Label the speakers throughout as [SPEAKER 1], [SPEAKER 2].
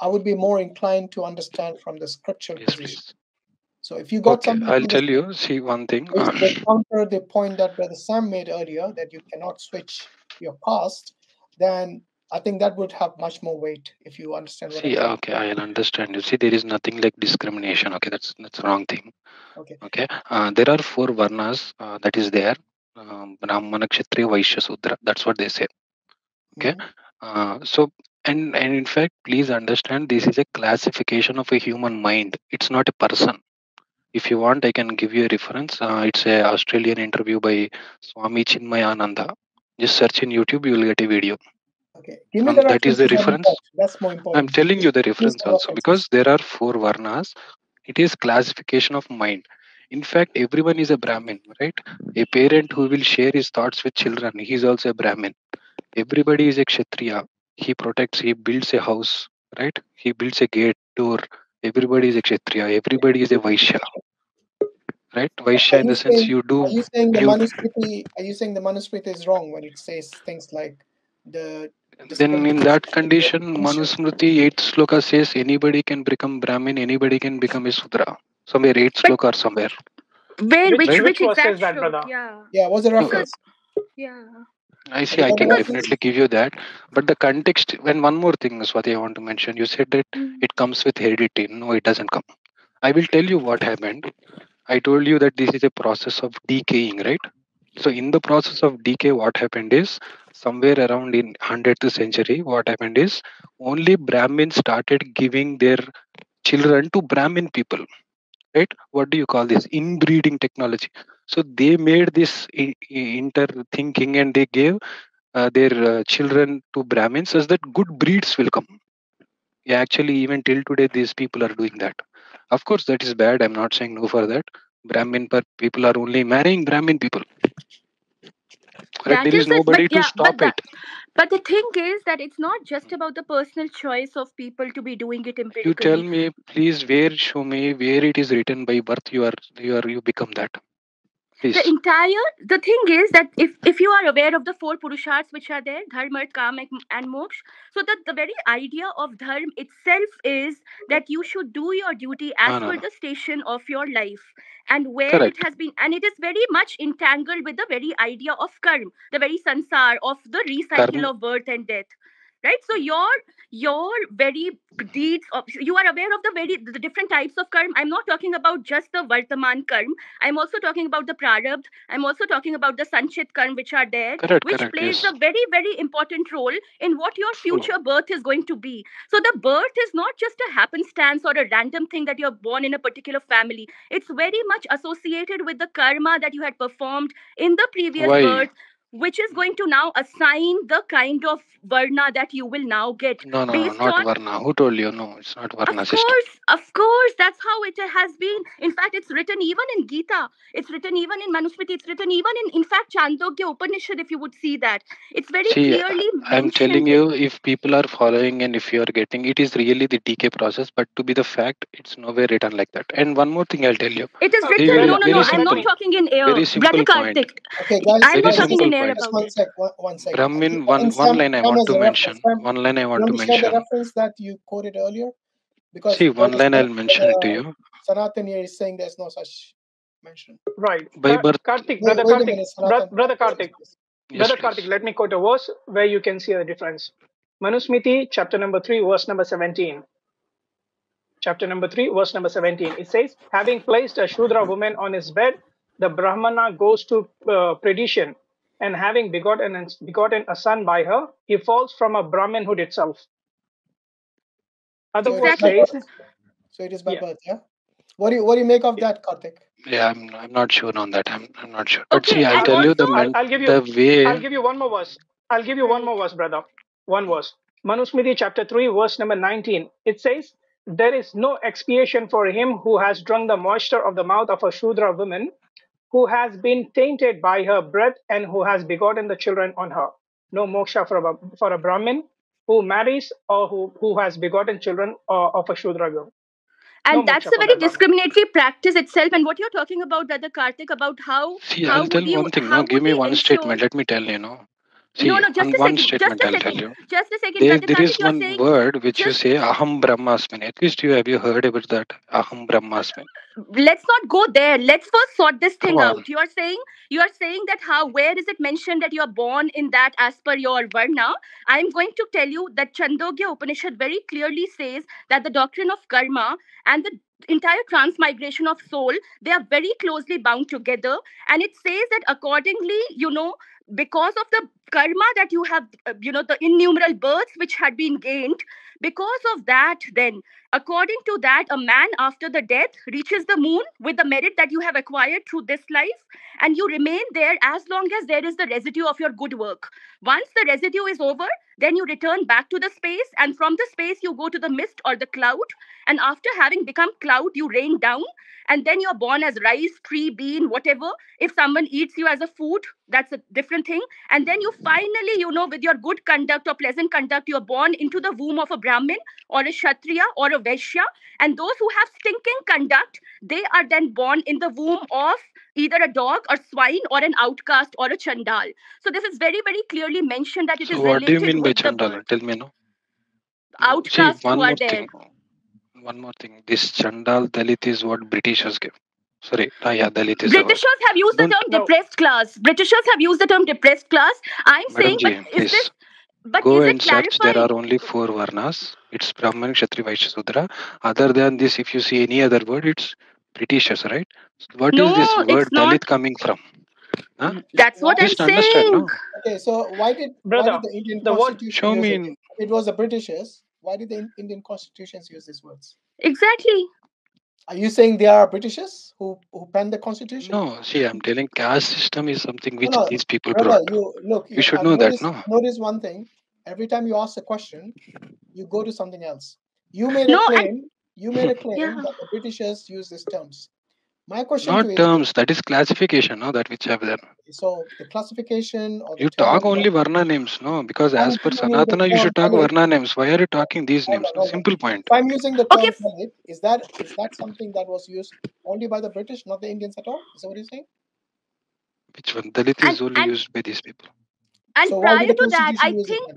[SPEAKER 1] I would be more inclined to understand from the scriptural
[SPEAKER 2] Yes,
[SPEAKER 1] position.
[SPEAKER 2] please.
[SPEAKER 1] So if you got
[SPEAKER 2] Okay,
[SPEAKER 1] something
[SPEAKER 2] I'll
[SPEAKER 1] from
[SPEAKER 2] tell you. See one thing.
[SPEAKER 1] which counter the point that Brother Sam made earlier, that you cannot switch your past, then I think that would have much more weight if you understand what I'm
[SPEAKER 2] See,
[SPEAKER 1] trying.
[SPEAKER 2] okay, I understand you. See, there is nothing like discrimination. Okay, that's the wrong thing.
[SPEAKER 1] Okay.
[SPEAKER 2] Okay, there are four varnas that is there. Brahmana, Kshatriya, Vaishya, Sudra. That's what they say. Okay, so and in fact, please understand, this is a classification of a human mind. It's not a person. If you want, I can give you a reference. It's a Australian interview by Swami Chinmayananda. Just search in YouTube, you will get a video.
[SPEAKER 1] Okay. Give me the
[SPEAKER 2] That is
[SPEAKER 1] reference
[SPEAKER 2] the
[SPEAKER 1] in any
[SPEAKER 2] reference.
[SPEAKER 1] text. That's more
[SPEAKER 2] I'm
[SPEAKER 1] important.
[SPEAKER 2] telling you the
[SPEAKER 1] Please
[SPEAKER 2] reference
[SPEAKER 1] some
[SPEAKER 2] also, because
[SPEAKER 1] references.
[SPEAKER 2] there are four varnas. It is classification of mind. In fact, everyone is a Brahmin, right? A parent who will share his thoughts with children, he is also a Brahmin. Everybody is a Kshatriya. He protects, he builds a house, right? He builds a gate, door. Everybody is a Kshatriya. Everybody is a Vaishya, right? Vaishya in the sense you
[SPEAKER 1] Are
[SPEAKER 2] do,
[SPEAKER 1] you saying the
[SPEAKER 2] you,
[SPEAKER 1] Manusmriti? Are you saying the Manusmriti is wrong when it says things like the
[SPEAKER 2] then in that condition,
[SPEAKER 1] discrimination?
[SPEAKER 2] Manusmriti 8th sloka says anybody can become Brahmin, anybody can become a Sudra. Somewhere 8th sloka or somewhere.
[SPEAKER 3] Which
[SPEAKER 2] Right?
[SPEAKER 3] which
[SPEAKER 4] verse says
[SPEAKER 3] exact
[SPEAKER 4] that,
[SPEAKER 3] stroke?
[SPEAKER 4] brother?
[SPEAKER 3] Yeah.
[SPEAKER 1] Yeah, what's the
[SPEAKER 2] No,
[SPEAKER 1] reference?
[SPEAKER 3] Yeah.
[SPEAKER 2] I see. I
[SPEAKER 1] Because
[SPEAKER 2] can
[SPEAKER 1] the
[SPEAKER 3] Because
[SPEAKER 2] definitely give you that. But the context, when one more thing, Swati, I want to mention, you said that
[SPEAKER 3] mm,
[SPEAKER 2] it comes with heredity. No, it doesn't come. I will tell you what happened. I told you that this is a process of decaying, right? So, in the process of decay, what happened is somewhere around in 100th century, what happened is only Brahmins started giving their children to Brahmin people, right? What do you call this? Inbreeding technology. So, they made this inter thinking and they gave their children to Brahmins such that good breeds will come. Yeah, actually, even till today, these people are doing that. Of course, that is bad. I'm not saying no for that. People are only marrying Brahmin people. Right?
[SPEAKER 3] that
[SPEAKER 2] There is
[SPEAKER 3] is it. But
[SPEAKER 2] nobody to
[SPEAKER 3] yeah,
[SPEAKER 2] stop it.
[SPEAKER 3] but the thing is that it's not just about the personal choice of people to be doing it
[SPEAKER 2] You tell
[SPEAKER 3] empirically.
[SPEAKER 2] me, please, show me where it is written by birth. You become that. Please.
[SPEAKER 3] The thing is that if you are aware of the four purusharths which are there, dharma, arth, kam, and moksha, so that the very idea of dharma itself is that you should do your duty
[SPEAKER 2] No,
[SPEAKER 3] as
[SPEAKER 2] no,
[SPEAKER 3] per
[SPEAKER 2] no.
[SPEAKER 3] the station of your life, and where it
[SPEAKER 2] Correct.
[SPEAKER 3] has been, and it is very much entangled with the very idea of karma, the very sansar of the recycle
[SPEAKER 2] Karma.
[SPEAKER 3] of birth and death, right? So your very deeds of, you are aware of the different types of karma. I'm not talking about just the vartaman karma. I'm also talking about the prarabdha. I'm also talking about the sanchit karma which are there,
[SPEAKER 2] Correct,
[SPEAKER 3] which
[SPEAKER 2] correct.
[SPEAKER 3] plays
[SPEAKER 2] Yes.
[SPEAKER 3] a very, very important role in what your
[SPEAKER 2] True.
[SPEAKER 3] future birth is going to be. So the birth is not just a happenstance or a random thing that you're born in a particular family. It's very much associated with the karma that you had performed in the previous
[SPEAKER 2] Why?
[SPEAKER 3] birth, which is going to now assign the kind of varna that you will now get
[SPEAKER 2] No, no, no,
[SPEAKER 3] based
[SPEAKER 2] not
[SPEAKER 3] on.
[SPEAKER 2] Varna. Who told you? No, it's not Varna system.
[SPEAKER 3] Of course, that's how it has been. In fact, it's written even in Gita. It's written even in Manusmriti. It's written even in fact, Chandogya Upanishad, if you would see that. It's very
[SPEAKER 2] See,
[SPEAKER 3] clearly
[SPEAKER 2] I'm telling
[SPEAKER 3] mentioned it.
[SPEAKER 2] you, if people are following and if you are getting, it is really the decay process. But to be the fact, it's nowhere written like that. And one more thing I'll tell you.
[SPEAKER 3] It is
[SPEAKER 2] See,
[SPEAKER 3] written. No, no,
[SPEAKER 2] very
[SPEAKER 3] no.
[SPEAKER 4] Let,
[SPEAKER 3] I'm
[SPEAKER 4] let
[SPEAKER 3] not
[SPEAKER 2] simple,
[SPEAKER 4] me.
[SPEAKER 3] talking in air.
[SPEAKER 2] very
[SPEAKER 3] Brother
[SPEAKER 2] simple point.
[SPEAKER 3] Karthik.
[SPEAKER 1] Okay, guys,
[SPEAKER 3] I'm not
[SPEAKER 2] Very
[SPEAKER 1] guys,
[SPEAKER 3] talking
[SPEAKER 2] simple
[SPEAKER 3] in air
[SPEAKER 2] point.
[SPEAKER 1] just
[SPEAKER 3] about
[SPEAKER 1] one
[SPEAKER 3] it.
[SPEAKER 1] sec, one second.
[SPEAKER 2] Brahmin,
[SPEAKER 1] I think
[SPEAKER 2] one
[SPEAKER 1] Sam,
[SPEAKER 2] line I
[SPEAKER 1] Sam
[SPEAKER 2] want
[SPEAKER 1] has
[SPEAKER 2] to
[SPEAKER 1] a reference.
[SPEAKER 2] mention.
[SPEAKER 1] Sam,
[SPEAKER 2] One line I
[SPEAKER 1] you
[SPEAKER 2] want
[SPEAKER 1] want
[SPEAKER 2] to
[SPEAKER 1] to share the
[SPEAKER 2] mention.
[SPEAKER 1] reference that you quoted earlier? Because
[SPEAKER 2] See, one line I'll mention it to you.
[SPEAKER 1] Sanatan here is saying there's no such mention.
[SPEAKER 4] Right.
[SPEAKER 2] By birth,
[SPEAKER 4] Karthik,
[SPEAKER 1] Wait,
[SPEAKER 4] brother
[SPEAKER 1] wait a
[SPEAKER 4] Karthik,
[SPEAKER 1] minute, Sanatan.
[SPEAKER 4] brother Karthik,
[SPEAKER 2] yes,
[SPEAKER 4] brother Karthik,
[SPEAKER 2] please.
[SPEAKER 4] let me quote a verse where you can see the difference. Manusmriti, chapter number 3, verse number 17. Chapter number 3, verse number 17. It says, having placed a Shudra woman on his bed, the Brahmana goes to perdition, and having begotten a son by her, he falls from a Brahminhood itself. Other
[SPEAKER 1] So it is
[SPEAKER 4] verse
[SPEAKER 1] by
[SPEAKER 3] Exactly.
[SPEAKER 4] says,
[SPEAKER 1] birth. So it is by
[SPEAKER 4] yeah,
[SPEAKER 1] birth, yeah? What do you make of that, Karthik?
[SPEAKER 2] Yeah, I'm not sure on that. I'm not sure. But
[SPEAKER 3] Okay,
[SPEAKER 2] see, I'll
[SPEAKER 3] and
[SPEAKER 2] tell you
[SPEAKER 3] also,
[SPEAKER 4] I'll give you
[SPEAKER 2] the
[SPEAKER 4] I'll
[SPEAKER 2] way.
[SPEAKER 4] give you one more verse. I'll give you one
[SPEAKER 3] right.
[SPEAKER 4] more verse, brother. One verse. Manusmriti chapter 3, verse number 19. It says, there is no expiation for him who has drunk the moisture of the mouth of a Shudra woman, who has been tainted by her breath and who has begotten the children on her. No moksha for a Brahmin who marries or who has begotten children of a Shudra girl. No
[SPEAKER 3] And that's
[SPEAKER 4] moksha
[SPEAKER 3] a
[SPEAKER 4] for
[SPEAKER 3] very
[SPEAKER 4] that Brahmin.
[SPEAKER 3] discriminatory practice itself. And what you're talking about, Brother Karthik, about
[SPEAKER 2] See, I'll tell one thing. No,
[SPEAKER 3] how
[SPEAKER 2] give
[SPEAKER 3] would
[SPEAKER 2] me
[SPEAKER 3] we
[SPEAKER 2] one
[SPEAKER 3] ensure.
[SPEAKER 2] statement. Let me tell you. No, See,
[SPEAKER 3] No, just
[SPEAKER 2] on
[SPEAKER 3] a
[SPEAKER 2] one
[SPEAKER 3] second.
[SPEAKER 2] statement I'll tell you.
[SPEAKER 3] Just a second,
[SPEAKER 2] There
[SPEAKER 3] Brother
[SPEAKER 2] is
[SPEAKER 3] Karthik, you're
[SPEAKER 2] one
[SPEAKER 3] saying.
[SPEAKER 2] word which you
[SPEAKER 3] Just
[SPEAKER 2] say aham brahmasmin. At least have you heard about that? Aham brahmasmin.
[SPEAKER 3] let's not go there. Let's first sort this
[SPEAKER 2] Come
[SPEAKER 3] thing
[SPEAKER 2] on.
[SPEAKER 3] out. You are saying that how, where is it mentioned that you are born in that as per your varna? I'm going to tell you that Chandogya Upanishad very clearly says that the doctrine of karma and the entire transmigration of soul, they are very closely bound together. And it says that accordingly, because of the karma that you have, the innumerable births which had been gained, because of that, then according to that, a man after the death reaches the moon with the merit that you have acquired through this life, and you remain there as long as there is the residue of your good work. Once the residue is over, then you return back to the space, and from the space, you go to the mist or the cloud. And after having become cloud, you rain down, and then you're born as rice, tree, bean, whatever. If someone eats you as a food, that's a different thing. And then you finally, with your good conduct or pleasant conduct, you're born into the womb of a Brahmin or a Kshatriya or a Vaishya. And those who have stinking conduct, they are then born in the womb of either a dog or swine or an outcast or a Chandal. So this is very, very clearly mentioned that it
[SPEAKER 2] So
[SPEAKER 3] is
[SPEAKER 2] what do you
[SPEAKER 3] related
[SPEAKER 2] mean by
[SPEAKER 3] with the
[SPEAKER 2] Chandala?
[SPEAKER 3] birth.
[SPEAKER 2] Tell me no. See,
[SPEAKER 3] Outcasts who are there.
[SPEAKER 2] One more thing. This Chandal Dalit is what Britishers give. Sorry, yeah, Dalit is a word.
[SPEAKER 3] Britishers have used the
[SPEAKER 2] Don't
[SPEAKER 3] term
[SPEAKER 4] No.
[SPEAKER 3] depressed class. Britishers have used the term depressed class. I'm
[SPEAKER 2] Madam
[SPEAKER 3] saying,
[SPEAKER 2] Ji,
[SPEAKER 3] but is
[SPEAKER 2] please
[SPEAKER 3] this? But
[SPEAKER 2] go
[SPEAKER 3] is
[SPEAKER 2] and
[SPEAKER 3] it
[SPEAKER 2] search. There
[SPEAKER 3] clarified?
[SPEAKER 2] are only 4 varnas. It's Brahman, Kshatriya, Vaishya, Sudra. Other than this, if you see any other word, it's Britishers, right? So what is this
[SPEAKER 3] No,
[SPEAKER 2] word
[SPEAKER 3] it's not.
[SPEAKER 2] Dalit coming from? Huh?
[SPEAKER 3] That's what I'm
[SPEAKER 2] Just understand,
[SPEAKER 3] saying.
[SPEAKER 2] no?
[SPEAKER 1] Okay, so why did
[SPEAKER 4] Brother,
[SPEAKER 1] the Indian
[SPEAKER 4] the word
[SPEAKER 1] Constitution
[SPEAKER 2] Show
[SPEAKER 1] use
[SPEAKER 2] me
[SPEAKER 1] it?
[SPEAKER 2] in.
[SPEAKER 1] If it was the Britishers, why did the Indian constitutions use these words?
[SPEAKER 3] Exactly.
[SPEAKER 1] Are you saying they are Britishers who penned the constitution?
[SPEAKER 2] No, see, I'm telling caste system is something which
[SPEAKER 1] No,
[SPEAKER 2] these people
[SPEAKER 1] brother,
[SPEAKER 2] brought.
[SPEAKER 1] you look.
[SPEAKER 2] You should know that, no?
[SPEAKER 1] Notice one thing. Every time you ask a question, you go to something else. You made a
[SPEAKER 3] No, and
[SPEAKER 1] claim. You made a claim
[SPEAKER 3] yeah.
[SPEAKER 1] that the Britishers use these terms. My question
[SPEAKER 2] Not
[SPEAKER 1] to you is,
[SPEAKER 2] terms, that is classification, no? That which have there.
[SPEAKER 1] so the classification or the
[SPEAKER 2] You
[SPEAKER 1] term.
[SPEAKER 2] talk only Varna names, no? Because
[SPEAKER 1] I'm
[SPEAKER 2] as per
[SPEAKER 1] giving you the
[SPEAKER 2] Sanatana, you
[SPEAKER 1] term
[SPEAKER 2] should talk
[SPEAKER 1] Dalit.
[SPEAKER 2] Varna names. Why are you talking these
[SPEAKER 1] Hold
[SPEAKER 2] names?
[SPEAKER 1] on,
[SPEAKER 2] No?
[SPEAKER 1] hold on.
[SPEAKER 2] Simple point.
[SPEAKER 1] If I'm using the
[SPEAKER 3] Okay,
[SPEAKER 1] term Dalit, is that something that was used only by the British, not the Indians at all? Is that what you're saying?
[SPEAKER 2] Which one? Dalit
[SPEAKER 3] and
[SPEAKER 2] is only
[SPEAKER 3] and
[SPEAKER 2] used by these people.
[SPEAKER 3] and
[SPEAKER 1] So why
[SPEAKER 3] prior
[SPEAKER 1] did the
[SPEAKER 3] to that,
[SPEAKER 1] Constitution use it then?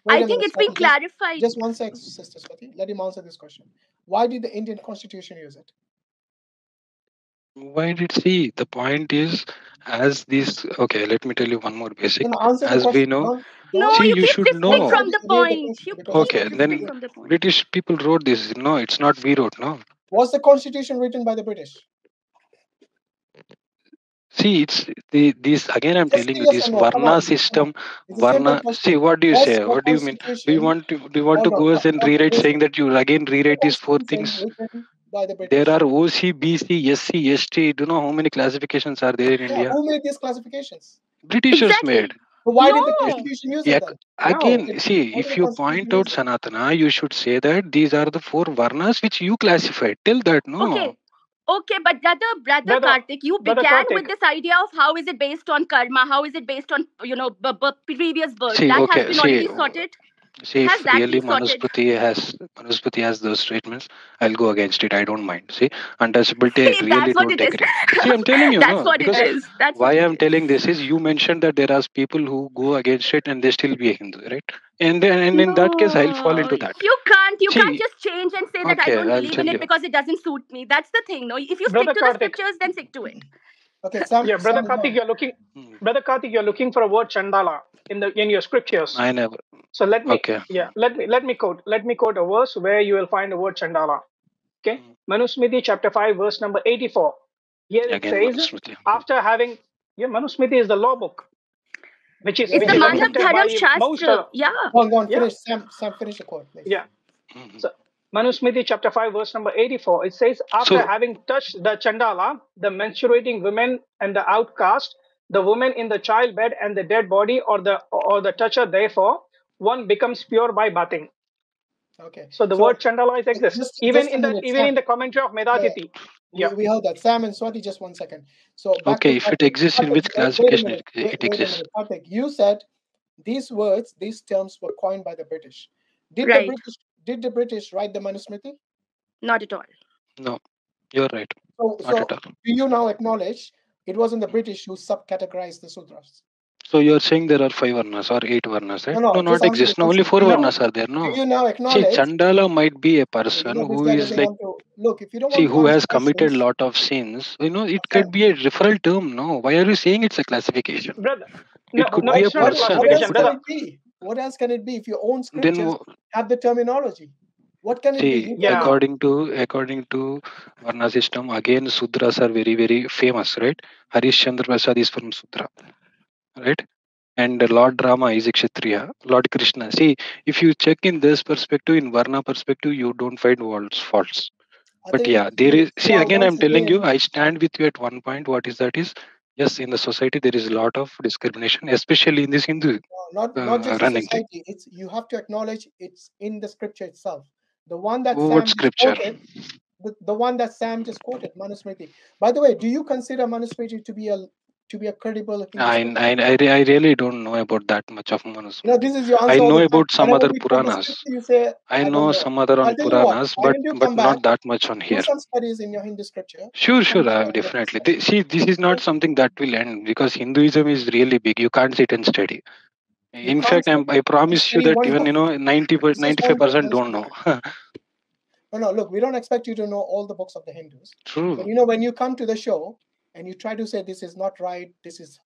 [SPEAKER 3] I
[SPEAKER 1] Wait a
[SPEAKER 3] think
[SPEAKER 1] minute,
[SPEAKER 3] it's been
[SPEAKER 1] Swati.
[SPEAKER 3] clarified.
[SPEAKER 1] Just one sec, Sister Swati. Let him answer this question. Why did the Indian Constitution use it?
[SPEAKER 2] Why did see? The point is, as these. Okay, let me tell you one more basic.
[SPEAKER 1] No, answer the
[SPEAKER 2] As we
[SPEAKER 1] question.
[SPEAKER 2] know,
[SPEAKER 3] No,
[SPEAKER 2] see,
[SPEAKER 3] you
[SPEAKER 2] you
[SPEAKER 3] keep
[SPEAKER 2] should
[SPEAKER 3] drifting
[SPEAKER 2] know.
[SPEAKER 3] from the
[SPEAKER 1] evade the
[SPEAKER 3] point.
[SPEAKER 1] question
[SPEAKER 3] You
[SPEAKER 1] because
[SPEAKER 3] keep
[SPEAKER 2] Okay,
[SPEAKER 3] drifting
[SPEAKER 2] then
[SPEAKER 3] from the point.
[SPEAKER 2] British people wrote this. No, it's not we wrote, no?
[SPEAKER 1] was the Constitution written by the British?
[SPEAKER 2] See, it's this again. I'm
[SPEAKER 1] Just
[SPEAKER 2] telling
[SPEAKER 1] say
[SPEAKER 2] you,
[SPEAKER 1] yes
[SPEAKER 2] this
[SPEAKER 1] or no. Come
[SPEAKER 2] Varna
[SPEAKER 1] on.
[SPEAKER 2] system,
[SPEAKER 1] It's a simple
[SPEAKER 2] Varna. See,
[SPEAKER 1] question.
[SPEAKER 2] what do you
[SPEAKER 1] Was
[SPEAKER 2] say?
[SPEAKER 1] the
[SPEAKER 2] What do you mean?
[SPEAKER 1] Constitution?
[SPEAKER 2] Do you want to
[SPEAKER 1] Hold on.
[SPEAKER 2] go us and rewrite, saying that you again
[SPEAKER 1] Was the
[SPEAKER 2] rewrite these 4
[SPEAKER 1] Constitution
[SPEAKER 2] things?
[SPEAKER 1] written by the British?
[SPEAKER 2] There are OC, BC, SC, ST. Do you know how many classifications are there in
[SPEAKER 1] Yeah,
[SPEAKER 2] India?
[SPEAKER 1] who made these classifications?
[SPEAKER 2] Britishers
[SPEAKER 3] Exactly.
[SPEAKER 2] made.
[SPEAKER 1] So why did the
[SPEAKER 3] No.
[SPEAKER 1] Constitution use
[SPEAKER 2] Yeah,
[SPEAKER 1] it then?
[SPEAKER 2] again,
[SPEAKER 4] no.
[SPEAKER 2] see,
[SPEAKER 1] Why did
[SPEAKER 2] if
[SPEAKER 1] the
[SPEAKER 2] you
[SPEAKER 1] Constitution
[SPEAKER 2] point out
[SPEAKER 1] use it?
[SPEAKER 2] Sanatana, you should say that these are the 4 Varnas which you classified. Tell that, no?
[SPEAKER 3] Okay, but brother
[SPEAKER 4] Brother,
[SPEAKER 3] Karthik, you
[SPEAKER 4] Brother
[SPEAKER 3] began
[SPEAKER 4] Karthik,
[SPEAKER 3] with this idea of how is it based on karma, how is it based on previous births.
[SPEAKER 2] See,
[SPEAKER 3] That has
[SPEAKER 2] okay,
[SPEAKER 3] been
[SPEAKER 2] see,
[SPEAKER 3] already sorted.
[SPEAKER 2] see,
[SPEAKER 3] Has
[SPEAKER 2] if
[SPEAKER 3] that
[SPEAKER 2] really
[SPEAKER 3] been sorted?
[SPEAKER 2] Manusmriti has those statements, I'll go against it. I don't mind. See, untouchability, I really
[SPEAKER 3] That's what
[SPEAKER 2] don't
[SPEAKER 3] it is.
[SPEAKER 2] agree. See, I'm telling you,
[SPEAKER 3] That's
[SPEAKER 2] no,
[SPEAKER 3] what it
[SPEAKER 2] because
[SPEAKER 3] is. That's
[SPEAKER 2] why
[SPEAKER 3] what it
[SPEAKER 2] I'm
[SPEAKER 3] is.
[SPEAKER 2] telling this is you mentioned that there are people who go against it and they still be a Hindu, right? And then, and in that case, I'll fall
[SPEAKER 3] No,
[SPEAKER 2] into that.
[SPEAKER 3] you can't
[SPEAKER 2] See,
[SPEAKER 3] just change and say that I
[SPEAKER 2] okay,
[SPEAKER 3] don't
[SPEAKER 2] I'll
[SPEAKER 3] believe
[SPEAKER 2] tell
[SPEAKER 3] in it
[SPEAKER 2] you.
[SPEAKER 3] because it doesn't suit me. That's the thing. No, if you stick
[SPEAKER 4] Brother
[SPEAKER 3] to the
[SPEAKER 4] Karthik,
[SPEAKER 3] scriptures, then stick to it.
[SPEAKER 1] Okay, Sam.
[SPEAKER 4] yeah, Brother
[SPEAKER 1] Sam,
[SPEAKER 4] Karthik,
[SPEAKER 2] Hmm,
[SPEAKER 4] Brother Karthik, you're looking for a word Chandala in your scriptures.
[SPEAKER 2] I never.
[SPEAKER 4] So
[SPEAKER 2] Okay.
[SPEAKER 4] let me quote a verse where you will find the word Chandala. Okay,
[SPEAKER 2] Hmm.
[SPEAKER 4] Manusmriti chapter 5 verse number 84. Here it
[SPEAKER 2] Again,
[SPEAKER 4] says,
[SPEAKER 2] Manusmriti.
[SPEAKER 4] after having, yeah, Manusmriti is the law book, which is
[SPEAKER 3] It's the Manav
[SPEAKER 4] accepted
[SPEAKER 3] Dharam
[SPEAKER 4] by most
[SPEAKER 3] Shastra. Yeah.
[SPEAKER 1] go on,
[SPEAKER 4] yeah,
[SPEAKER 1] finish. Sam, finish the quote, please.
[SPEAKER 4] yeah.
[SPEAKER 2] Hmm.
[SPEAKER 4] So Manusmriti chapter 5 verse number 84, it says, after
[SPEAKER 2] So,
[SPEAKER 4] having touched the Chandala, the menstruating women and the outcast, the woman in the childbed and the dead body, or the toucher, therefore, one becomes pure by bathing.
[SPEAKER 1] Okay.
[SPEAKER 4] So the word Chandala is exists even
[SPEAKER 1] Just a
[SPEAKER 4] in
[SPEAKER 1] minute,
[SPEAKER 4] in
[SPEAKER 1] Sam.
[SPEAKER 4] the commentary of
[SPEAKER 1] Yeah,
[SPEAKER 4] Medaditi. Yeah.
[SPEAKER 1] we heard that. Sam and Swati, just 1 second. So back
[SPEAKER 2] okay,
[SPEAKER 1] to
[SPEAKER 2] if it
[SPEAKER 1] Karthik.
[SPEAKER 2] exists, in
[SPEAKER 1] Karthik,
[SPEAKER 2] which
[SPEAKER 1] wait a
[SPEAKER 2] classification
[SPEAKER 1] minute.
[SPEAKER 2] it
[SPEAKER 1] Wait a
[SPEAKER 2] exists?
[SPEAKER 1] minute. Karthik, you said these words, these terms were coined by the British. Did
[SPEAKER 3] Right.
[SPEAKER 1] the British write the Manusmriti?
[SPEAKER 3] Not at all.
[SPEAKER 2] No, you're right. Not
[SPEAKER 1] So
[SPEAKER 2] at all.
[SPEAKER 1] do you now acknowledge it wasn't the British who subcategorized the sutras?
[SPEAKER 2] So you're saying there are 5 varnas or 8 varnas, right?
[SPEAKER 1] No,
[SPEAKER 2] No,
[SPEAKER 1] just
[SPEAKER 2] not
[SPEAKER 1] answer
[SPEAKER 2] exist.
[SPEAKER 1] the
[SPEAKER 2] No, only
[SPEAKER 1] question.
[SPEAKER 2] 4
[SPEAKER 1] Do you,
[SPEAKER 2] varnas are there.
[SPEAKER 1] do
[SPEAKER 2] No.
[SPEAKER 1] you now
[SPEAKER 2] See,
[SPEAKER 1] acknowledge?
[SPEAKER 2] Chandala might be a
[SPEAKER 1] You
[SPEAKER 2] person
[SPEAKER 1] know, this
[SPEAKER 2] who
[SPEAKER 1] guy
[SPEAKER 2] is
[SPEAKER 1] doesn't
[SPEAKER 2] like,
[SPEAKER 1] want to look. If you don't
[SPEAKER 2] see,
[SPEAKER 1] want to
[SPEAKER 2] who
[SPEAKER 1] answer
[SPEAKER 2] has committed
[SPEAKER 1] questions,
[SPEAKER 2] lot of sins. It
[SPEAKER 1] okay.
[SPEAKER 2] could be a referral term. No, why are you saying it's a classification?
[SPEAKER 4] Brother,
[SPEAKER 2] It
[SPEAKER 4] no,
[SPEAKER 1] But
[SPEAKER 2] could
[SPEAKER 4] no,
[SPEAKER 2] be a
[SPEAKER 4] it's not a
[SPEAKER 1] what else
[SPEAKER 4] classification,
[SPEAKER 2] person.
[SPEAKER 1] can
[SPEAKER 4] brother.
[SPEAKER 1] it be? What else can it be if your own
[SPEAKER 2] Then,
[SPEAKER 1] scriptures have the terminology? What can it be?
[SPEAKER 2] see,
[SPEAKER 1] You tell me.
[SPEAKER 4] Yeah,
[SPEAKER 2] according to Varna system, again Sudras are very very famous, right? Harish Chandra Prasad is from Sudra, right? And Lord Rama is a Kshatriya. Lord Krishna. See, if you check in this perspective, in Varna perspective, you don't find faults.
[SPEAKER 1] I
[SPEAKER 2] But
[SPEAKER 1] think
[SPEAKER 2] yeah,
[SPEAKER 1] it's
[SPEAKER 2] there is. See,
[SPEAKER 1] well,
[SPEAKER 2] again,
[SPEAKER 1] once
[SPEAKER 2] I'm telling you,
[SPEAKER 1] again,
[SPEAKER 2] I stand with you at one point. What is that? Is yes, in the society there is a lot of discrimination, especially in this Hindu
[SPEAKER 1] not just the
[SPEAKER 2] running thing.
[SPEAKER 1] society. It's you have to acknowledge it's in the scripture itself. The one that
[SPEAKER 2] What
[SPEAKER 1] Sam just
[SPEAKER 2] scripture?
[SPEAKER 1] quoted, the one that Sam just quoted, Manusmriti. By the way, do you consider Manusmriti to be a credible Hindu scripture?
[SPEAKER 2] I really don't know about that much of
[SPEAKER 1] You know,
[SPEAKER 2] Manusmriti.
[SPEAKER 1] this is your
[SPEAKER 2] I
[SPEAKER 1] answer all
[SPEAKER 2] know
[SPEAKER 1] the time.
[SPEAKER 2] about some
[SPEAKER 1] Whenever
[SPEAKER 2] other
[SPEAKER 1] we quote the
[SPEAKER 2] Puranas.
[SPEAKER 1] scripture, you say,
[SPEAKER 2] I
[SPEAKER 1] "I don't
[SPEAKER 2] know
[SPEAKER 1] know."
[SPEAKER 2] some other
[SPEAKER 1] I'll
[SPEAKER 2] on
[SPEAKER 1] tell you what.
[SPEAKER 2] Puranas,
[SPEAKER 1] Why
[SPEAKER 2] but
[SPEAKER 1] don't you
[SPEAKER 2] but
[SPEAKER 1] come back,
[SPEAKER 2] not that much on
[SPEAKER 1] do
[SPEAKER 2] here.
[SPEAKER 1] some studies in your Hindu scripture,
[SPEAKER 2] Sure,
[SPEAKER 1] come
[SPEAKER 2] sure,
[SPEAKER 1] back and let's
[SPEAKER 2] definitely.
[SPEAKER 1] discuss.
[SPEAKER 2] See, this is not something that will end because Hinduism is really big. You can't sit and study.
[SPEAKER 1] You
[SPEAKER 2] In
[SPEAKER 1] can't
[SPEAKER 2] fact,
[SPEAKER 1] sit
[SPEAKER 2] I
[SPEAKER 1] and
[SPEAKER 2] promise you
[SPEAKER 1] study
[SPEAKER 2] that
[SPEAKER 1] one
[SPEAKER 2] even
[SPEAKER 1] book.
[SPEAKER 2] 90
[SPEAKER 1] This is one book,
[SPEAKER 2] 95% don't know.
[SPEAKER 1] Manusmriti. No, look, we don't expect you to know all the books of the Hindus. But
[SPEAKER 2] True.
[SPEAKER 1] you know, when you come to the show and you try to say this is not right, this is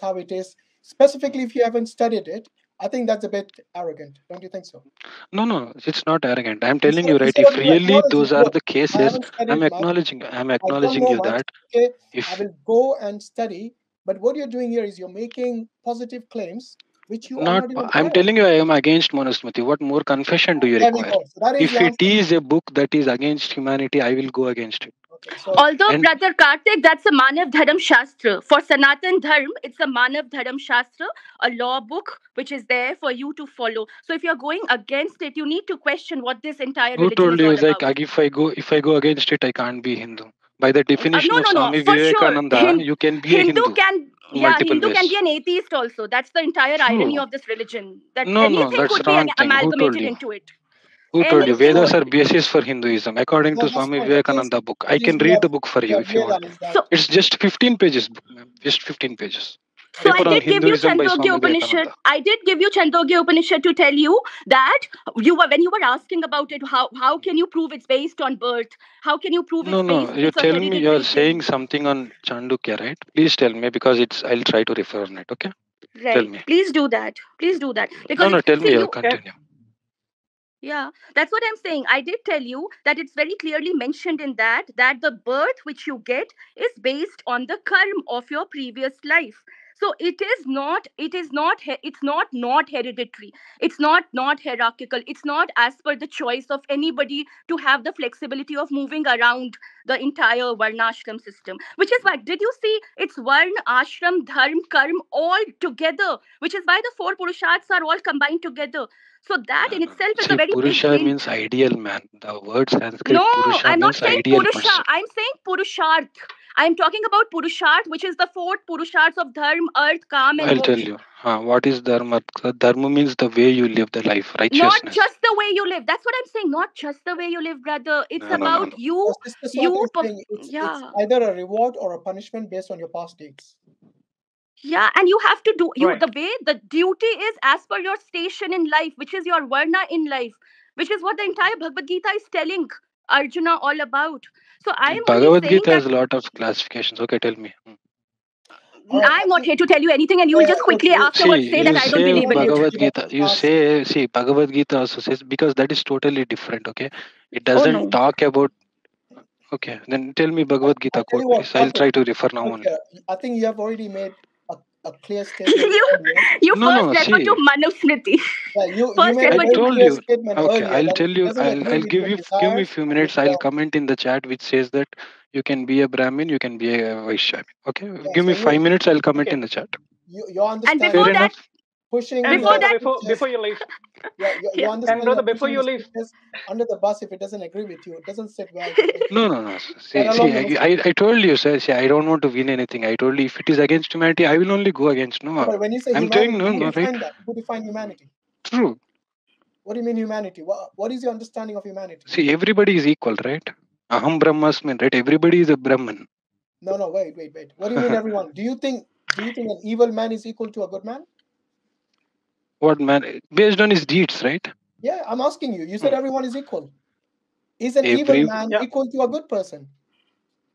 [SPEAKER 1] how it is, specifically if you haven't studied it, I think that's a bit arrogant. Don't you think so?
[SPEAKER 2] No, it's not arrogant. I'm telling you, right?
[SPEAKER 1] Instead
[SPEAKER 2] If
[SPEAKER 1] of you
[SPEAKER 2] really
[SPEAKER 1] acknowledging,
[SPEAKER 2] those are
[SPEAKER 1] look,
[SPEAKER 2] the
[SPEAKER 1] I
[SPEAKER 2] cases,
[SPEAKER 1] haven't studied much,
[SPEAKER 2] I'm
[SPEAKER 1] I don't
[SPEAKER 2] acknowledging
[SPEAKER 1] know
[SPEAKER 2] you
[SPEAKER 1] much.
[SPEAKER 2] that
[SPEAKER 1] Okay, I
[SPEAKER 2] if
[SPEAKER 1] will go and study. But what you're doing here is you're making positive claims which you are
[SPEAKER 2] not,
[SPEAKER 1] not even
[SPEAKER 2] I'm
[SPEAKER 1] aware of.
[SPEAKER 2] telling you, I am against Manusmriti. What more confession do you
[SPEAKER 1] There we
[SPEAKER 2] require?
[SPEAKER 1] go. So that is
[SPEAKER 2] If
[SPEAKER 1] your
[SPEAKER 2] it
[SPEAKER 1] answer.
[SPEAKER 2] is a book that is against humanity, I will go against it.
[SPEAKER 1] Okay, so
[SPEAKER 3] Although,
[SPEAKER 2] And
[SPEAKER 3] brother Kartik, that's a Manav Dharam Shastra. For Sanatan Dharm, it's a Manav Dharam Shastra, a law book which is there for you to follow. So if you're going against it, you need to question what this entire
[SPEAKER 2] who
[SPEAKER 3] religion
[SPEAKER 2] told
[SPEAKER 3] is
[SPEAKER 2] you
[SPEAKER 3] all
[SPEAKER 2] is like,
[SPEAKER 3] about.
[SPEAKER 2] if I go against it, I can't be Hindu. By the definition
[SPEAKER 3] No,
[SPEAKER 2] of
[SPEAKER 3] no, no.
[SPEAKER 2] Swami
[SPEAKER 3] For sure,
[SPEAKER 2] Vivekananda, you can be a
[SPEAKER 3] Hindu
[SPEAKER 2] Hindu
[SPEAKER 3] can,
[SPEAKER 2] in
[SPEAKER 3] yeah,
[SPEAKER 2] multiple
[SPEAKER 3] Hindu can be
[SPEAKER 2] ways.
[SPEAKER 3] an atheist also. That's the entire irony
[SPEAKER 2] True.
[SPEAKER 3] of this religion. That
[SPEAKER 2] No,
[SPEAKER 3] anything
[SPEAKER 2] that's
[SPEAKER 3] could be
[SPEAKER 2] wrong thing. Who told
[SPEAKER 3] amalgamated
[SPEAKER 2] you?
[SPEAKER 3] into it.
[SPEAKER 2] Who told you?
[SPEAKER 3] Anything
[SPEAKER 1] so
[SPEAKER 2] Vedas
[SPEAKER 3] could
[SPEAKER 2] are
[SPEAKER 3] be.
[SPEAKER 2] basis for Hinduism, according
[SPEAKER 1] no,
[SPEAKER 2] to
[SPEAKER 1] that's
[SPEAKER 2] Swami
[SPEAKER 1] fine.
[SPEAKER 2] Vivekananda book. I
[SPEAKER 1] At least
[SPEAKER 2] can read the book for
[SPEAKER 1] we
[SPEAKER 2] you
[SPEAKER 1] have
[SPEAKER 2] if you want.
[SPEAKER 1] realized that.
[SPEAKER 3] So,
[SPEAKER 2] It's just 15 pages book, ma'am. Just 15 pages.
[SPEAKER 3] So I
[SPEAKER 2] Paper on
[SPEAKER 3] did give you
[SPEAKER 2] Hinduism by
[SPEAKER 3] Chandogya
[SPEAKER 2] Swami
[SPEAKER 3] Upanishad.
[SPEAKER 2] Vivekananda.
[SPEAKER 3] I did give you Chandogya Upanishad to tell you that you were when you were asking about it, how can you prove it's based on birth? How can you prove
[SPEAKER 2] No. You
[SPEAKER 3] it's a
[SPEAKER 2] tell me you're
[SPEAKER 3] hereditary
[SPEAKER 2] saying
[SPEAKER 3] thing?
[SPEAKER 2] something on Chandukya, right? Please tell me because I'll try to refer on it. Okay? Tell
[SPEAKER 3] Right.
[SPEAKER 2] me.
[SPEAKER 3] Please do that. Please do that.
[SPEAKER 2] No,
[SPEAKER 3] Because
[SPEAKER 2] no.
[SPEAKER 3] it's
[SPEAKER 2] Tell me.
[SPEAKER 3] see
[SPEAKER 2] I'll
[SPEAKER 3] you
[SPEAKER 4] and
[SPEAKER 2] continue.
[SPEAKER 3] yeah, that's what I'm saying. I did tell you that it's very clearly mentioned in that the birth which you get is based on the karma of your previous life. So it's not hereditary. It's not hierarchical. It's not as per the choice of anybody to have the flexibility of moving around the entire varnashram system. Which is why did you see it's varna, ashram, dharm, karma all together, which is why the four purusharths are all combined together. So that in
[SPEAKER 2] No.
[SPEAKER 3] itself is a
[SPEAKER 2] See,
[SPEAKER 3] very big
[SPEAKER 2] Purusha
[SPEAKER 3] hint.
[SPEAKER 2] means ideal man. The word Sanskrit
[SPEAKER 3] No,
[SPEAKER 2] Purusha
[SPEAKER 3] I'm not
[SPEAKER 2] means
[SPEAKER 3] saying
[SPEAKER 2] ideal
[SPEAKER 3] Purusha.
[SPEAKER 2] person.
[SPEAKER 3] I'm saying Purusharth. I'm talking about Purusharth, which is the four Purusharths of Dharma, Arth, Kam, and
[SPEAKER 2] I'll tell
[SPEAKER 3] Moksha.
[SPEAKER 2] you. What is dharma? Dharma means the way you live the life,
[SPEAKER 3] Not
[SPEAKER 2] righteousness.
[SPEAKER 3] just the way you live. That's what I'm saying. Not just the way you live, brother. It's
[SPEAKER 2] No.
[SPEAKER 3] about you,
[SPEAKER 1] Sister Swati
[SPEAKER 3] you,
[SPEAKER 1] is saying it's
[SPEAKER 3] yeah.
[SPEAKER 1] either a reward or a punishment based on your past deeds.
[SPEAKER 3] Yeah, and you have to do you
[SPEAKER 4] right.
[SPEAKER 3] the way the duty is as per your station in life, which is your varna in life, which is what the entire Bhagavad Gita is telling Arjuna all about. So I am only
[SPEAKER 2] Bhagavad
[SPEAKER 3] saying
[SPEAKER 2] Gita
[SPEAKER 3] that
[SPEAKER 2] has a lot of classifications. Okay, tell me.
[SPEAKER 1] All right, I
[SPEAKER 3] I'm not
[SPEAKER 1] think
[SPEAKER 3] here to tell you anything, and you will just
[SPEAKER 1] look,
[SPEAKER 3] quickly afterwards
[SPEAKER 2] See,
[SPEAKER 3] say
[SPEAKER 2] you
[SPEAKER 3] that I don't
[SPEAKER 2] say
[SPEAKER 3] believe in it.
[SPEAKER 2] Bhagavad
[SPEAKER 1] give up
[SPEAKER 2] Gita.
[SPEAKER 1] the past.
[SPEAKER 2] See, Bhagavad Gita also says because that is totally different. Okay, it
[SPEAKER 3] Oh
[SPEAKER 2] doesn't
[SPEAKER 3] no.
[SPEAKER 2] talk about. Okay, then tell me Bhagavad
[SPEAKER 1] I
[SPEAKER 2] Gita
[SPEAKER 1] tell
[SPEAKER 2] quote,
[SPEAKER 1] you what,
[SPEAKER 2] please. I'll
[SPEAKER 1] Karthik,
[SPEAKER 2] try to refer now
[SPEAKER 1] look
[SPEAKER 2] only.
[SPEAKER 1] here. I think you have already made a clear statement
[SPEAKER 3] you
[SPEAKER 1] earlier.
[SPEAKER 3] you
[SPEAKER 2] No.
[SPEAKER 3] first refer to
[SPEAKER 2] See,
[SPEAKER 3] Manusmriti.
[SPEAKER 1] Yeah, you
[SPEAKER 3] First
[SPEAKER 1] made a
[SPEAKER 3] refer
[SPEAKER 2] I
[SPEAKER 3] to
[SPEAKER 1] very
[SPEAKER 2] told
[SPEAKER 1] clear
[SPEAKER 2] you.
[SPEAKER 1] statement
[SPEAKER 2] Okay,
[SPEAKER 1] earlier
[SPEAKER 2] I'll
[SPEAKER 1] that if
[SPEAKER 2] tell
[SPEAKER 1] it
[SPEAKER 2] you.
[SPEAKER 1] doesn't agree with your
[SPEAKER 2] Give me
[SPEAKER 1] desires
[SPEAKER 2] few
[SPEAKER 1] and
[SPEAKER 2] minutes. I'll comment in the chat which says that you can be a Brahmin, you can be a Vaishya. Okay,
[SPEAKER 1] yeah,
[SPEAKER 2] give
[SPEAKER 1] so
[SPEAKER 2] me 5 minutes. I'll comment
[SPEAKER 4] Okay.
[SPEAKER 2] in the chat.
[SPEAKER 1] your
[SPEAKER 3] And
[SPEAKER 2] Fair
[SPEAKER 3] before
[SPEAKER 1] understanding
[SPEAKER 3] that,
[SPEAKER 2] enough.
[SPEAKER 1] pushing
[SPEAKER 4] And
[SPEAKER 3] before
[SPEAKER 1] the
[SPEAKER 4] brother,
[SPEAKER 3] that,
[SPEAKER 4] before
[SPEAKER 1] scriptures,
[SPEAKER 4] you leave,
[SPEAKER 1] your
[SPEAKER 3] yeah.
[SPEAKER 4] and
[SPEAKER 1] understanding
[SPEAKER 4] brother,
[SPEAKER 1] of
[SPEAKER 4] before
[SPEAKER 1] pushing
[SPEAKER 4] you
[SPEAKER 1] the
[SPEAKER 4] leave,
[SPEAKER 1] scriptures under the bus if it doesn't agree with you, it doesn't sit well with
[SPEAKER 2] No,
[SPEAKER 1] Muslims,
[SPEAKER 2] no, no.
[SPEAKER 1] let
[SPEAKER 2] See,
[SPEAKER 1] alone the Muslims.
[SPEAKER 2] I told you, sir. See, I don't want to win anything. I told you if it is against humanity, I will only go against. No,
[SPEAKER 1] But when you say
[SPEAKER 2] I'm saying
[SPEAKER 1] humanity,
[SPEAKER 2] no,
[SPEAKER 1] who
[SPEAKER 2] no, right?
[SPEAKER 1] defined that? Who defined humanity?
[SPEAKER 2] True.
[SPEAKER 1] What do you mean humanity? What is your understanding of humanity?
[SPEAKER 2] See, everybody is equal, right? Aham Brahmasmin, right? Everybody is a Brahman.
[SPEAKER 1] No, wait. What do you mean everyone? Do you think Do you think an evil man is equal to a good man?
[SPEAKER 2] What man? Based on his deeds, right?
[SPEAKER 1] Yeah, I'm asking you. You said
[SPEAKER 2] Hmm.
[SPEAKER 1] everyone is equal. Is an evil
[SPEAKER 2] Every
[SPEAKER 1] man
[SPEAKER 4] Yeah,
[SPEAKER 1] equal to a good person?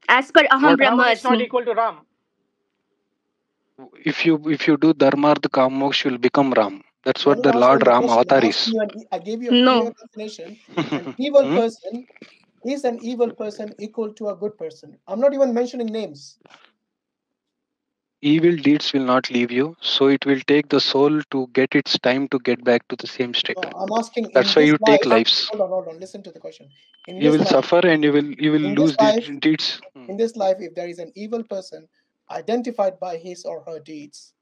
[SPEAKER 3] As per Aham
[SPEAKER 2] what
[SPEAKER 4] Ravan is not
[SPEAKER 3] Brahmasmi.
[SPEAKER 4] equal to Ram.
[SPEAKER 2] if you do dharmartha kamoksha, you'll become Ram. That's
[SPEAKER 1] You're
[SPEAKER 2] what the
[SPEAKER 1] not answering
[SPEAKER 2] Lord
[SPEAKER 1] the
[SPEAKER 2] Ram
[SPEAKER 1] question.
[SPEAKER 2] avatar
[SPEAKER 1] I'm
[SPEAKER 2] is.
[SPEAKER 1] asking you. I gave you a clear
[SPEAKER 3] No.
[SPEAKER 1] definition. An evil
[SPEAKER 2] Hmm?
[SPEAKER 1] person is an evil person equal to a good person? I'm not even mentioning names.
[SPEAKER 2] Evil deeds will not leave you, so it will take the soul to get its time to get back to the same state.
[SPEAKER 1] No, I'm asking in
[SPEAKER 2] That's why
[SPEAKER 1] this
[SPEAKER 2] you take
[SPEAKER 1] life.
[SPEAKER 2] lives.
[SPEAKER 1] Hold on. Listen to the question. In
[SPEAKER 2] You
[SPEAKER 1] this
[SPEAKER 2] will
[SPEAKER 1] life,
[SPEAKER 2] suffer and you will
[SPEAKER 1] in this
[SPEAKER 2] lose these
[SPEAKER 1] life,
[SPEAKER 2] deeds. Hmm.
[SPEAKER 1] in this life, if there is an evil person identified by his or her deeds,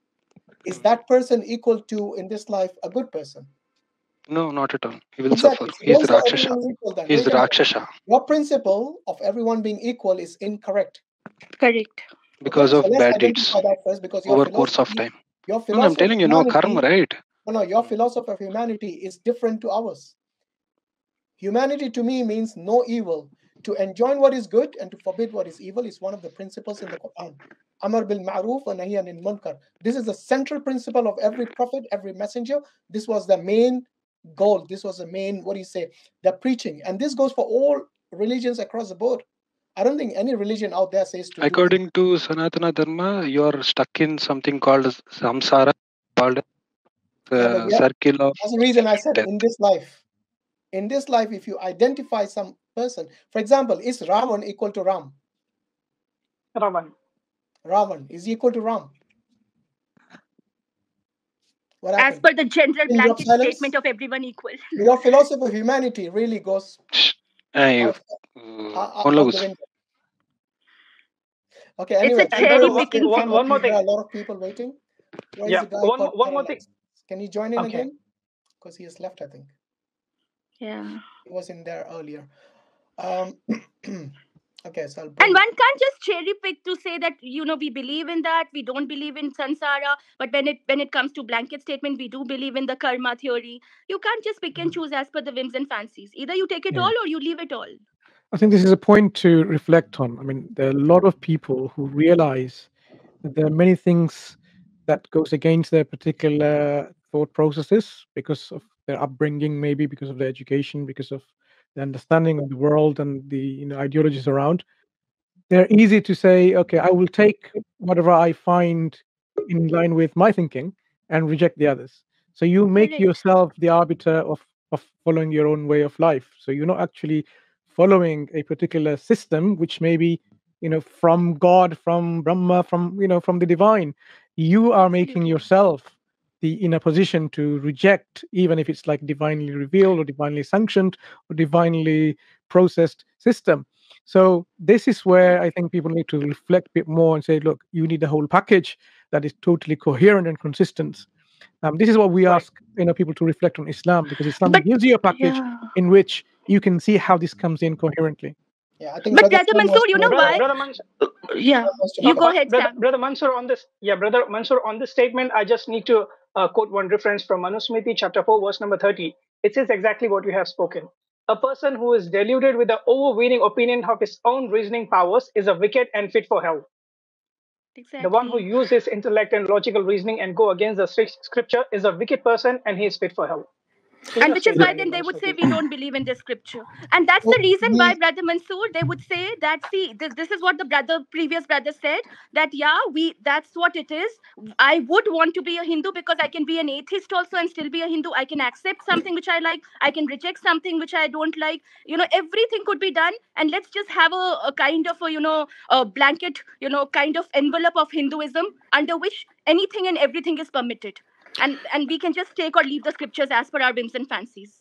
[SPEAKER 1] is that person equal to in this life a good person?
[SPEAKER 2] No, not at all. He will suffer.
[SPEAKER 1] Exactly. So
[SPEAKER 2] He's
[SPEAKER 1] don't say
[SPEAKER 2] Rakshasa.
[SPEAKER 1] everyone is equal. Then
[SPEAKER 2] He's
[SPEAKER 1] wait a minute.
[SPEAKER 2] Rakshasa
[SPEAKER 1] Your principle of everyone being equal is incorrect.
[SPEAKER 3] Correct.
[SPEAKER 1] Okay,
[SPEAKER 2] because
[SPEAKER 1] so
[SPEAKER 2] of
[SPEAKER 1] let's
[SPEAKER 2] bad deeds
[SPEAKER 1] identify that first because
[SPEAKER 2] over course of time.
[SPEAKER 1] your
[SPEAKER 2] No, I'm
[SPEAKER 1] philosophy of
[SPEAKER 2] telling you, no karma,
[SPEAKER 1] humanity,
[SPEAKER 2] right?
[SPEAKER 1] no, your philosophy of humanity is different to ours. Humanity to me means no evil. To enjoin what is good and to forbid what is evil is one of the principles in the Quran. Amar bil ma'ruf wa nahi anil munkar. This is the central principle of every prophet, every messenger. This was the main goal. This was the main, what do you say, the preaching. And this goes for all religions across the board. I don't think any religion out there says to do evil.
[SPEAKER 2] According to Sanatana Dharma, you're stuck in something called samsara, called
[SPEAKER 1] Yeah, but yeah,
[SPEAKER 2] circle of
[SPEAKER 1] that's the reason I said
[SPEAKER 2] death.
[SPEAKER 1] in this life. In this life, if you identify some person, for example, is Ravan equal to Ram?
[SPEAKER 4] Ravan.
[SPEAKER 1] Ravan is equal to Ram. What
[SPEAKER 3] As
[SPEAKER 1] happened?
[SPEAKER 3] per the general
[SPEAKER 1] In your
[SPEAKER 3] blanket statement
[SPEAKER 1] silence,
[SPEAKER 3] of everyone equal.
[SPEAKER 1] your philosophy of humanity really goes
[SPEAKER 2] Ay,
[SPEAKER 1] out,
[SPEAKER 2] phone lo
[SPEAKER 1] out the
[SPEAKER 2] guss.
[SPEAKER 1] window. Okay,
[SPEAKER 3] It's a
[SPEAKER 1] anyway,
[SPEAKER 4] And
[SPEAKER 1] can we
[SPEAKER 3] cherry
[SPEAKER 4] brother,
[SPEAKER 1] ask
[SPEAKER 3] picking
[SPEAKER 1] some
[SPEAKER 3] thing.
[SPEAKER 1] more
[SPEAKER 4] one more
[SPEAKER 1] people? There
[SPEAKER 4] thing.
[SPEAKER 1] are a lot of people waiting. Where is
[SPEAKER 4] Yeah,
[SPEAKER 1] the guy called
[SPEAKER 4] one more thing.
[SPEAKER 1] Parallax? Can you join in
[SPEAKER 4] Okay.
[SPEAKER 1] again? Because he has left, I think.
[SPEAKER 3] Yeah.
[SPEAKER 1] He was in there earlier. Um, okay, so I'll
[SPEAKER 3] And
[SPEAKER 1] bring.
[SPEAKER 3] one can't just cherry pick to say that we believe in that, we don't believe in sansara, but when it comes to blanket statement, we do believe in the karma theory. You can't just pick and choose as per the whims and fancies. Either you take it
[SPEAKER 5] Yeah.
[SPEAKER 3] all or you leave it all.
[SPEAKER 5] I think this is a point to reflect on. I mean, there are a lot of people who realize that there are many things that goes against their particular thought processes because of their upbringing, maybe because of their education, because of the understanding of the world and the ideologies around. They're easy to say, okay, I will take whatever I find in line with my thinking and reject the others. So you make
[SPEAKER 3] Correct.
[SPEAKER 5] yourself the arbiter of following your own way of life. So you're not actually following a particular system, which may be, from God, from Brahma, from the divine. You are making
[SPEAKER 3] Absolutely.
[SPEAKER 5] yourself in a position to reject, even if it's like divinely revealed or divinely sanctioned or divinely processed system. So this is where I think people need to reflect a bit more and say, look, you need a whole package that is totally coherent and consistent. This is what we
[SPEAKER 4] Right.
[SPEAKER 5] ask people to reflect on Islam, because Islam
[SPEAKER 3] But
[SPEAKER 5] gives you a package
[SPEAKER 3] yeah.
[SPEAKER 5] in which you can see how this comes in coherently.
[SPEAKER 1] Yeah, I think
[SPEAKER 3] But
[SPEAKER 1] Brother
[SPEAKER 3] Brother
[SPEAKER 1] Sam
[SPEAKER 3] Mansoor,
[SPEAKER 1] wants to
[SPEAKER 3] you know
[SPEAKER 1] make
[SPEAKER 4] Brother,
[SPEAKER 3] why?
[SPEAKER 1] a
[SPEAKER 4] brother Mansur,
[SPEAKER 3] Yeah.
[SPEAKER 1] wants to
[SPEAKER 3] You
[SPEAKER 1] make a
[SPEAKER 3] go ahead,
[SPEAKER 4] brother,
[SPEAKER 3] Sam.
[SPEAKER 4] brother Mansur on this. Yeah, brother Mansur on this statement. I just need to quote one reference from Manusmriti, chapter 4, verse number 30. It says exactly what you have spoken. A person who is deluded with the overweening opinion of his own reasoning powers is a wicked and fit for hell. The one who
[SPEAKER 3] Exactly.
[SPEAKER 4] uses intellect and logical reasoning and go against the scripture is a wicked person and he is fit for hell.
[SPEAKER 3] And
[SPEAKER 4] Clear
[SPEAKER 3] which is
[SPEAKER 5] Yeah.
[SPEAKER 3] why
[SPEAKER 4] statement in
[SPEAKER 3] then they would say
[SPEAKER 4] Manusmriti.
[SPEAKER 3] we don't believe in this scripture. And that's
[SPEAKER 1] so
[SPEAKER 3] the reason why,
[SPEAKER 1] we
[SPEAKER 3] Brother Mansoor, they would say that, see, this is what the previous brother said, that yeah, that's what it is. I would want to be a Hindu because I can be an atheist also and still be a Hindu. I can accept something which I like, I can reject something which I don't like. Everything could be done, and let's just have a kind of a blanket, kind of envelope of Hinduism under which anything and everything is permitted. And we can just take or leave the scriptures as per our whims and fancies.